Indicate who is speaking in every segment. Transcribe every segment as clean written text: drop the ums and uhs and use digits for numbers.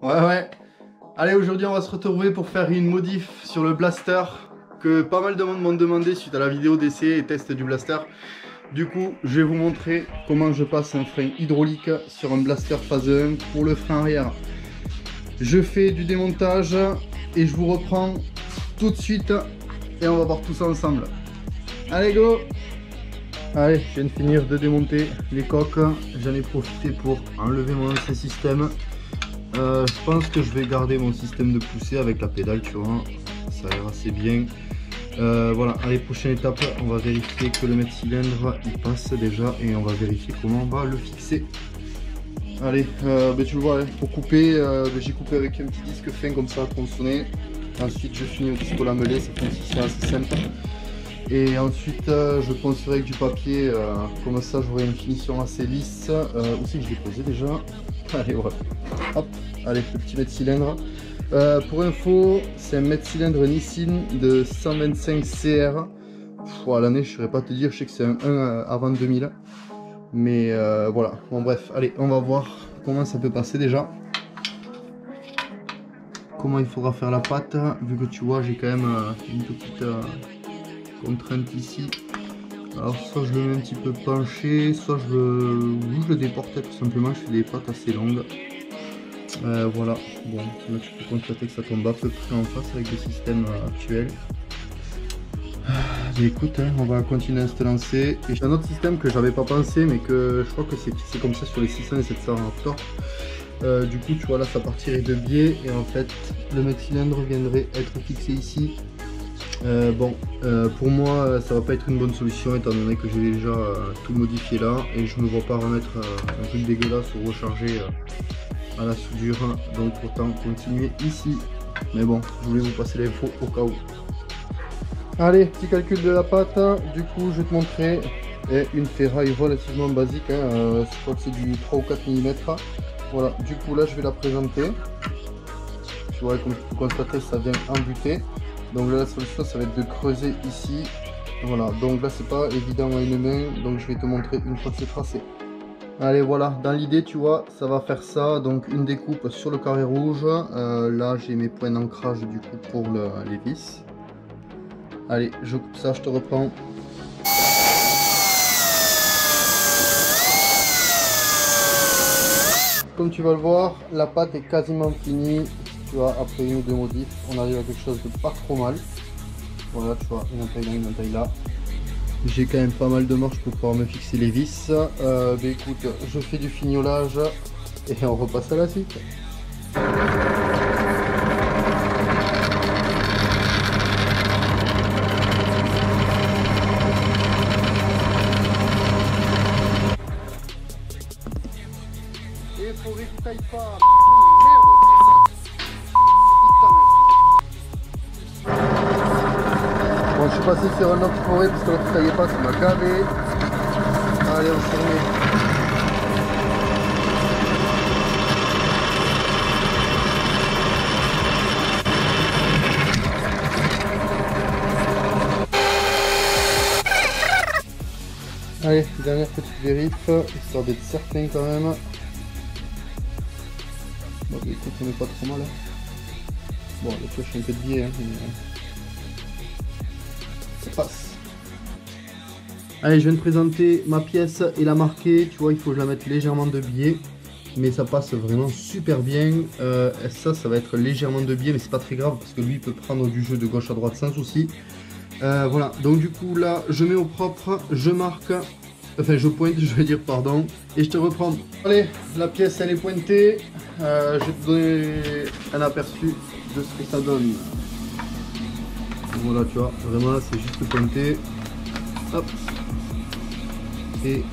Speaker 1: Ouais. Allez, aujourd'hui on va se retrouver pour faire une modif sur le blaster que pas mal de monde m'ont demandé suite à la vidéo d'essai et test du blaster. Du coup, je vais vous montrer comment je passe un frein hydraulique sur un blaster phase 1 pour le frein arrière. Je fais du démontage et je vous reprends tout de suite et on va voir tout ça ensemble. Allez, go! Allez, je viens de finir de démonter les coques. J'en ai profité pour enlever mon ancien système. Je pense que je vais garder mon système de poussée avec la pédale, tu vois, ça a l'air assez bien. Voilà, allez, prochaine étape, on va vérifier que le mètre-cylindre il passe déjà et on va vérifier comment on va le fixer. Allez, tu le vois, hein, pour couper, j'ai coupé avec un petit disque fin comme ça, tronçonné. Ensuite, je finis au disque lamelé, c'est assez simple. Et ensuite, je poncerai avec du papier, comme ça j'aurai une finition assez lisse. Où c'est que je l'ai posé déjà? Allez, voilà. Hop, allez, le petit mètre-cylindre. Pour info, c'est un mètre-cylindre Nissin de 125 CR. L'année, je ne saurais pas te dire, je sais que c'est un 1 avant 2000. Mais voilà, bon bref, allez, on va voir comment ça peut passer déjà. Comment il faudra faire la pâte, vu que tu vois, j'ai quand même une petite contrainte ici. Alors soit je le mets un petit peu penché, soit je le déporte tout simplement, je fais des pâtes assez longues. Voilà, bon, là tu peux constater que ça tombe à peu près en face avec le système actuel. Mais écoute, hein, on va continuer à se lancer. Et j'ai un autre système que j'avais pas pensé, mais que je crois que c'est fixé comme ça sur les 600 et 700 Raptor. Du coup, tu vois, là ça partirait de biais et en fait, le mètre-cylindre viendrait être fixé ici. Pour moi ça va pas être une bonne solution étant donné que j'ai déjà tout modifié là et je me vois pas remettre un truc dégueulasse ou recharger à la soudure, donc autant continuer ici. Mais bon, je voulais vous passer l'info au cas où. Allez, petit calcul de la pâte, du coup je vais te montrer une ferraille relativement basique, hein, je crois que c'est du 3 ou 4 mm. Voilà, du coup là je vais la présenter. Tu vois, comme tu peux constater, ça vient embuter. Donc là la solution ça va être de creuser ici. Voilà, donc là c'est pas évident à une main, donc je vais te montrer une fois que c'est tracé. Allez, voilà, dans l'idée tu vois, ça va faire ça, donc une découpe sur le carré rouge. Là j'ai mes points d'ancrage du coup pour les vis. Allez, je coupe ça, je te reprends. Comme tu vas le voir, la pâte est quasiment finie. Tu vois, après une ou deux modifs, on arrive à quelque chose de pas trop mal. Voilà, tu vois, une taille là, une taille là. J'ai quand même pas mal de marge pour pouvoir me fixer les vis. Écoute, je fais du fignolage et on repasse à la suite. Et faudrait qu'il taille pas. Merde. Bon, je suis passé sur un autre forêt parce que l'autre taillait pas, ça m'a gavé. Allez, on se remet. Allez, dernière petite vérif, histoire d'être certain quand même. Bon, écoute, on n'est pas trop mal. Bon, la pioche est un peu de biais, hein, mais ça passe. Allez, je viens de présenter ma pièce et la marquer. Tu vois, il faut que je la mette légèrement de biais, mais ça passe vraiment super bien. Ça va être légèrement de biais, mais c'est pas très grave parce que lui il peut prendre du jeu de gauche à droite sans souci. Voilà, donc du coup là, je mets au propre, je marque, enfin je pointe, je vais dire pardon, et je te reprends. Allez, la pièce elle est pointée. Je vais te donner un aperçu de ce que ça donne. Voilà, tu vois, vraiment là c'est juste pointé. Hop. Et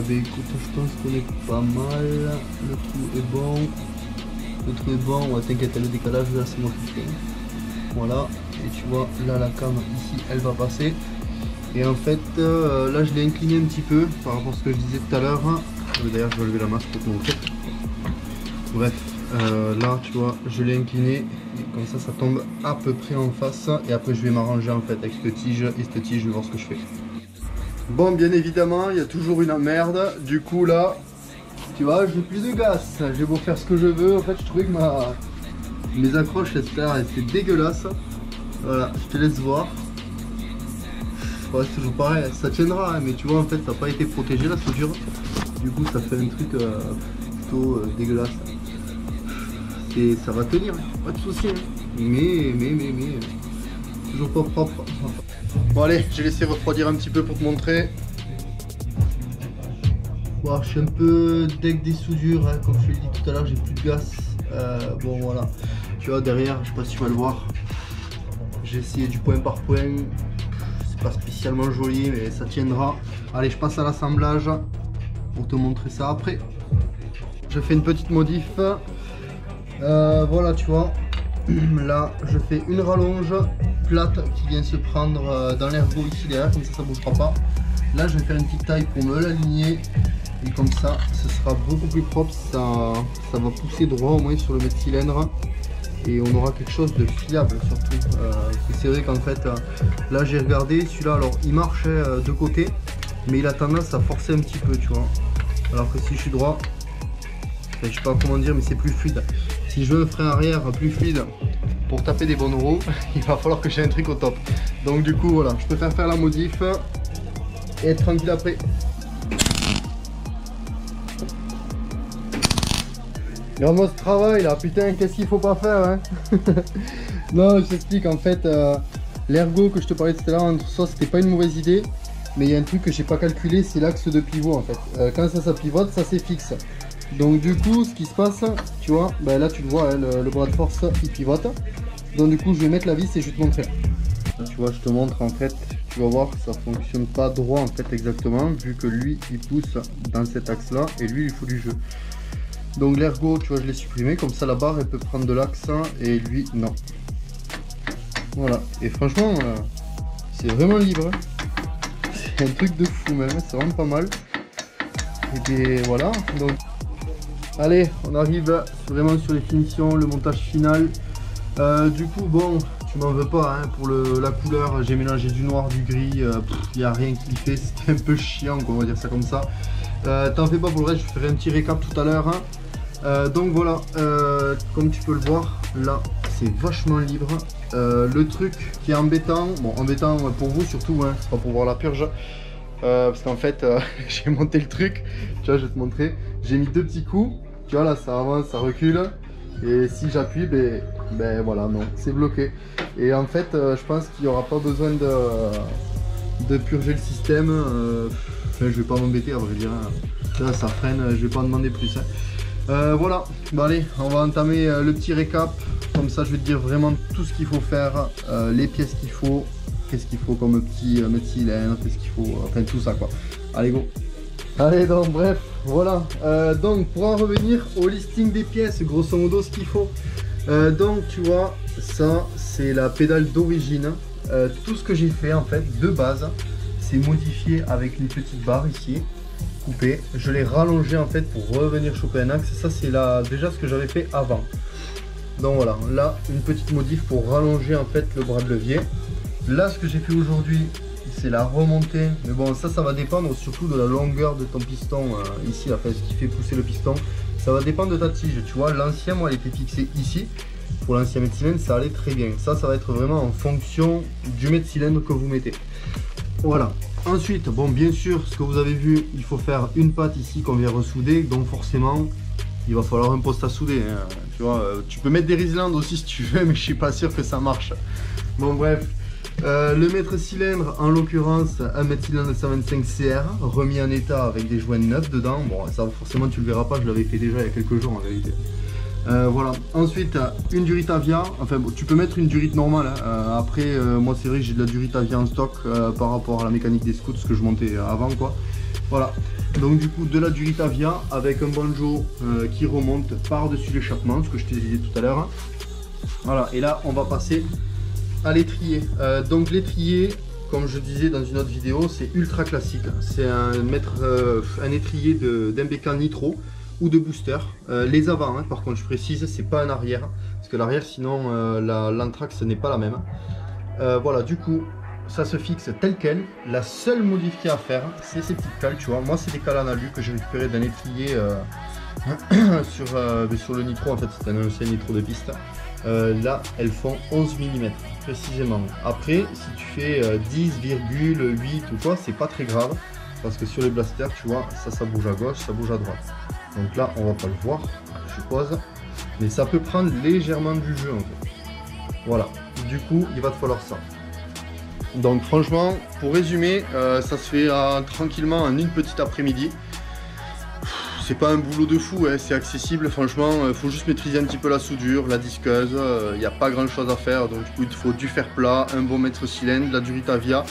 Speaker 1: écoute, je pense qu'on est pas mal. Le trou est bon. Le trou est bon, ouais, t'inquiète, le décalage là c'est moi qui fais. Voilà, et tu vois là la cam ici elle va passer. Et en fait là je l'ai incliné un petit peu par rapport à ce que je disais tout à l'heure. D'ailleurs je vais lever la masse pour te montrer. Bref, là tu vois je l'ai incliné et comme ça tombe à peu près en face. Et après je vais m'arranger en fait avec cette tige et cette tige, je vais voir ce que je fais. Bon, bien évidemment il y a toujours une merde. Du coup là Tu vois, j'ai plus de gaz. J'ai beau faire ce que je veux. En fait, je trouvais que mes accroches, etc., étaient dégueulasses. Voilà, je te laisse voir. Ouais, c'est toujours pareil, ça tiendra, hein, mais tu vois, en fait, ça n'a pas été protégé la soudure. Du coup, ça fait un truc plutôt dégueulasse. Et ça va tenir, hein, pas de soucis. Hein. Mais, toujours pas propre. Bon, allez, j'ai laissé refroidir un petit peu pour te montrer. Bon, je suis un peu deck des soudures, hein, comme je te l'ai dit tout à l'heure, j'ai plus de gaz. Bon, voilà, tu vois, derrière, je sais pas si tu vas le voir. J'ai essayé du point par point. C'est pas spécialement joli, mais ça tiendra. Allez, je passe à l'assemblage pour te montrer ça après. Je fais une petite modif. Voilà, tu vois. Là, je fais une rallonge plate qui vient se prendre dans l'ergot ici derrière, comme ça, ça bougera pas. Là, je vais faire une petite taille pour me l'aligner. Et comme ça, ce sera beaucoup plus propre. Ça va pousser droit au moins sur le mètre cylindre. Et on aura quelque chose de fiable surtout. C'est vrai qu'en fait, là j'ai regardé, celui-là, alors il marchait de côté, mais il a tendance à forcer un petit peu, tu vois. Alors que si je suis droit, je sais pas comment dire, mais c'est plus fluide. Si je veux un frein arrière plus fluide pour taper des bonnes roues, il va falloir que j'ai un truc au top. Donc du coup, voilà, je préfère faire la modif et être tranquille après. Regarde-moi ce travail là, putain, qu'est-ce qu'il faut pas faire, hein. Non, je t'explique, en fait, l'ergot que je te parlais tout à l'heure, entre ça, c'était pas une mauvaise idée. Mais il y a un truc que j'ai pas calculé, c'est l'axe de pivot, en fait. Quand ça pivote, ça c'est fixe. Donc du coup, ce qui se passe, tu vois, ben là tu le vois, hein, le bras de force, il pivote. Donc du coup, je vais mettre la vis et je vais te montrer. Là, tu vois, je te montre, en fait, tu vas voir, ça fonctionne pas droit, en fait, exactement, vu que lui, il pousse dans cet axe-là, et lui, il faut du jeu. Donc l'ergot, tu vois, je l'ai supprimé, comme ça la barre elle peut prendre de l'axe et lui non. Voilà, et franchement c'est vraiment libre, c'est un truc de fou même, c'est vraiment pas mal. Et bien voilà, donc allez, on arrive vraiment sur les finitions, le montage final. Du coup bon, tu m'en veux pas, hein, pour la couleur, j'ai mélangé du noir, du gris, il n'y a rien qui fait, c'était un peu chiant quoi, on va dire ça comme ça. T'en fais pas pour le reste, je ferai un petit récap tout à l'heure, hein. Donc voilà, comme tu peux le voir, là c'est vachement libre. Le truc qui est embêtant, bon embêtant pour vous surtout, hein, c'est pas pour voir la purge, parce qu'en fait j'ai monté le truc, tu vois, je vais te montrer, j'ai mis 2 petits coups, tu vois là ça avance, ça recule, et si j'appuie, ben voilà, non, c'est bloqué. Et en fait je pense qu'il n'y aura pas besoin de purger le système, enfin, je vais pas m'embêter à vrai dire, hein. Ça freine, je vais pas en demander plus, hein. Voilà, bon allez, on va entamer le petit récap, comme ça je vais te dire vraiment tout ce qu'il faut faire, les pièces qu'il faut, qu'est-ce qu'il faut comme petit mètre cylindre, qu'est-ce qu'il faut, enfin tout ça quoi. Allez go. Allez donc bref, voilà, donc pour en revenir au listing des pièces, grosso modo ce qu'il faut, donc tu vois, ça c'est la pédale d'origine, tout ce que j'ai fait en fait de base, c'est modifié avec une petite barre ici. Coupé, je l'ai rallongé en fait pour revenir choper un axe. Ça c'est déjà ce que j'avais fait avant. Donc voilà, là une petite modif pour rallonger en fait le bras de levier. Là ce que j'ai fait aujourd'hui, c'est la remontée, mais bon ça va dépendre surtout de la longueur de ton piston ici, enfin ce qui fait pousser le piston, ça va dépendre de ta tige. Tu vois, l'ancien moi elle était fixée ici, pour l'ancien mètre cylindre ça allait très bien. Ça va être vraiment en fonction du mètre cylindre que vous mettez. Voilà. Ensuite, bon bien sûr, ce que vous avez vu, il faut faire une patte ici qu'on vient ressouder, donc forcément, il va falloir un poste à souder, hein. Tu vois, tu peux mettre des Riesland aussi si tu veux, mais je suis pas sûr que ça marche. Bon bref, le mètre cylindre, en l'occurrence, un mètre cylindre 125 CR, remis en état avec des joints neufs dedans. Bon, ça forcément tu le verras pas, je l'avais fait déjà il y a quelques jours en vérité. Voilà, ensuite une durite Avia, enfin bon, tu peux mettre une durite normale, hein. Après moi c'est vrai que j'ai de la durite Avia en stock par rapport à la mécanique des scouts, ce que je montais avant quoi. Voilà, donc du coup de la durite Avia avec un banjo qui remonte par dessus l'échappement, ce que je t'ai dit tout à l'heure. Voilà, et là on va passer à l'étrier. Donc l'étrier, comme je disais dans une autre vidéo, c'est ultra classique, c'est un étrier d'MBK Nitro ou de booster, les avant, hein, par contre je précise, c'est pas un arrière, parce que l'arrière sinon l'anthrax n'est pas la même. Voilà, du coup ça se fixe tel quel. La seule modif qu'il y a à faire, c'est ces petites cales, tu vois. Moi, c'est des cales en alu que j'ai récupéré d'un étrier sur le nitro. En fait, c'est un ancien nitro de piste. Là, elles font 11 mm précisément. Après, si tu fais 10,8 ou quoi, c'est pas très grave. Parce que sur les blasters, tu vois, ça bouge à gauche, ça bouge à droite. Donc là, on va pas le voir, je suppose. Mais ça peut prendre légèrement du jeu en fait. Voilà, du coup, il va te falloir ça. Donc franchement, pour résumer, ça se fait tranquillement en une petite après-midi. C'est pas un boulot de fou, hein, c'est accessible, franchement, il faut juste maîtriser un petit peu la soudure, la disqueuse, il n'y a pas grand chose à faire, donc du coup il te faut du fer plat, un bon mètre-cylindre, de la Duritavia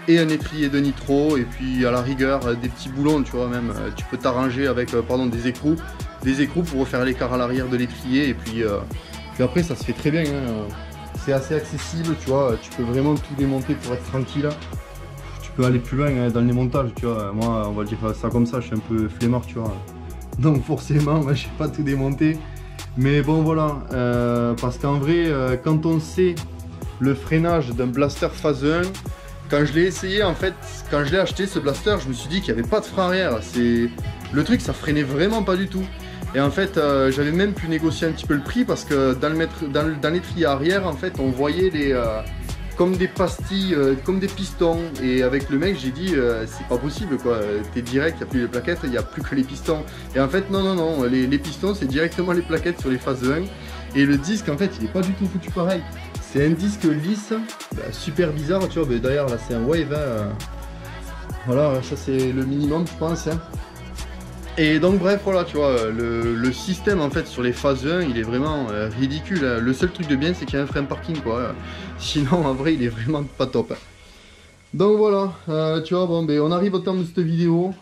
Speaker 1: et un étrier de nitro, et puis à la rigueur des petits boulons, tu vois, même, tu peux t'arranger avec des écrous pour refaire l'écart à l'arrière de l'étrier, et puis après ça se fait très bien, hein. C'est assez accessible, tu vois, tu peux vraiment tout démonter pour être tranquille. Tu peux aller plus loin hein, dans les montages, tu vois. Moi, on va dire ça comme ça, je suis un peu flemmard, tu vois. Donc forcément, moi, je sais pas tout démonter. Mais bon, voilà, parce qu'en vrai, quand on sait le freinage d'un blaster phase 1, quand je l'ai essayé, en fait, quand je l'ai acheté, ce blaster, je me suis dit qu'il n'y avait pas de frein arrière. Le truc, ça freinait vraiment pas du tout. Et en fait, j'avais même pu négocier un petit peu le prix parce que dans l'étrier arrière, en fait, on voyait comme des pastilles, comme des pistons. Et avec le mec, j'ai dit, c'est pas possible, quoi. T'es direct, il n'y a plus les plaquettes, il n'y a plus que les pistons. Et en fait, non, les pistons, c'est directement les plaquettes sur les phases 1. Et le disque, en fait, il n'est pas du tout foutu pareil. C'est un disque lisse, super bizarre, tu vois. D'ailleurs, là, c'est un Wave. Hein. Voilà, ça, c'est le minimum, je pense. Hein. Et donc bref voilà tu vois le système en fait sur les phases 1 il est vraiment ridicule hein. Le seul truc de bien c'est qu'il y a un frein parking quoi. Sinon en vrai il est vraiment pas top hein. Donc voilà tu vois bon on arrive au terme de cette vidéo.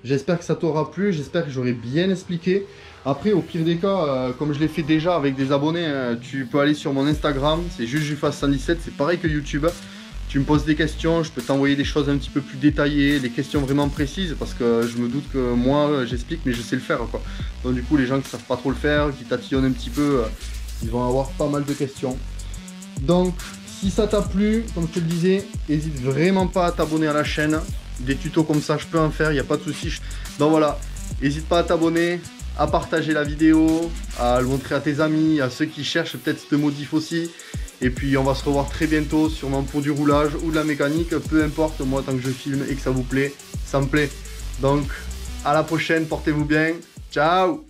Speaker 1: J'espère que ça t'aura plu, j'espère que j'aurai bien expliqué. Après au pire des cas comme je l'ai fait déjà avec des abonnés hein, tu peux aller sur mon Instagram, c'est JujuFast117, c'est pareil que YouTube. Tu me poses des questions, je peux t'envoyer des choses un petit peu plus détaillées, des questions vraiment précises, parce que je me doute que moi, j'explique, mais je sais le faire, quoi. Donc du coup, les gens qui savent pas trop le faire, qui tatillonnent un petit peu, ils vont avoir pas mal de questions. Donc, si ça t'a plu, comme je te le disais, n'hésite vraiment pas à t'abonner à la chaîne. Des tutos comme ça, je peux en faire, il n'y a pas de souci. Donc voilà, n'hésite pas à t'abonner, à partager la vidéo, à le montrer à tes amis, à ceux qui cherchent peut-être cette modif aussi. Et puis on va se revoir très bientôt, sûrement pour du roulage ou de la mécanique, peu importe, moi tant que je filme et que ça vous plaît, ça me plaît. Donc à la prochaine, portez-vous bien, ciao!